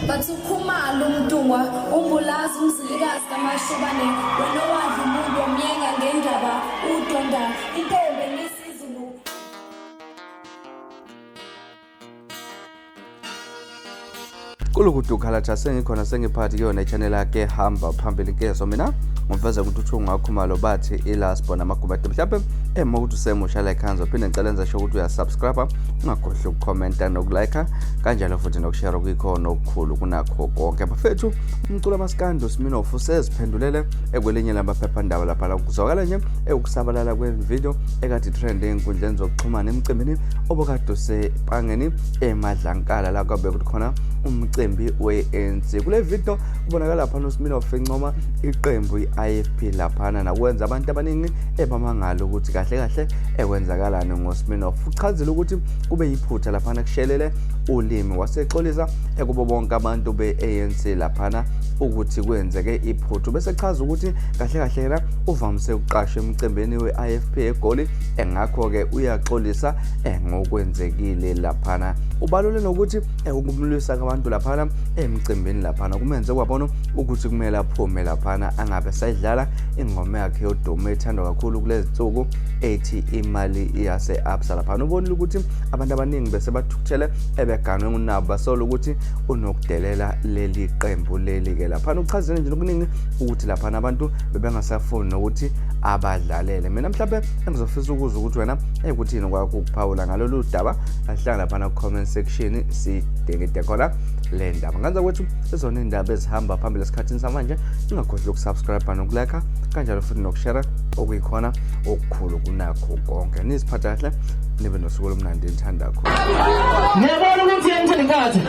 bathi ukhumalo umntungwa umbulazi umzilikazi kamashobane wena wadla umuntu omyenga ngendaba udonda intombi nesizulu. Kulukuthi ukhalatha sengikhona sengiphathi kuyona ichannel yakhe hamba phambili kezo mina ngiveza ukuthi uthunga wakhumalo bathi ilaspo namagumede mhlawumbe ema ukuthi usemusha like hands uphinde ngicela ngisho ukuthi uyasubscribe ungakhohlwa ukucomment nokulike kanjalo futhi nokushare kuyikhona okukhulu kunakho konke bafethu umculo maskando uSmirnof uSezphendulele ekwelinye lamaphephandaba lapha kuzwakala nje ukusabalala kwevideo ekade trending enkundleni zokuxhumana emcimbini obokade usepangeni emadlankala la kwabe kuthi khona umcimbi we-ANC. Kule video ubonakala lapha uSmirnof encoma iqembu i-IFP laphana nakwenza abantu abaningi ebamangalo ukuthi kahle kahle ekwenzakalani ngoSmirnof. Uchazile ukuthi kube yiphutha laphana kushelele ulimi wasexolisa ekubo bonke abantu be-ANC laphana ukuthi kwenzeke iphutha bese chaza ukuthi kahle kahle yena uvamise ukuqasha emcimbini we-IFP eGoli engakho ke uyaxolisa ngokwenzekile laphana. Ubalule nokuthi ukumlwisa abantu laphana emcimbini laphana kumenze kwabona ukuthi kumele aphume laphana angabe sayidlala ingoma yakhe yodumo ethandwa kakhulu kulezi nsuku ethi imali yase-Absa laphana. Ubonile ukuthi abantu abaningi bese bathukuthele ebeganwe unabo basola ukuthi unokudelela leli qembu leli ke laphana. Uchazile nje okuningi ukuthi laphana abantu bebengasafuni nokuthi abadlalele. Mina mhlawumbe engizofisa ukuzwa ukuthi wena ekuthini kwakho ukuphawula ngalolu daba ahlanga laphana ku-comment section sidingide khona le ndaba. Ngenza kwethu izona indaba ezihamba phambili esikhathini samanje ungakhohlwa ukusubscribe nokulike kanjalo futhi nokushare okuyikhona okukhulu kunakho konke. Niziphatha kahle nibe nosuku olumnandi enithanda kakhulu. Ngiyabona ukuthi yanithanda inkathi.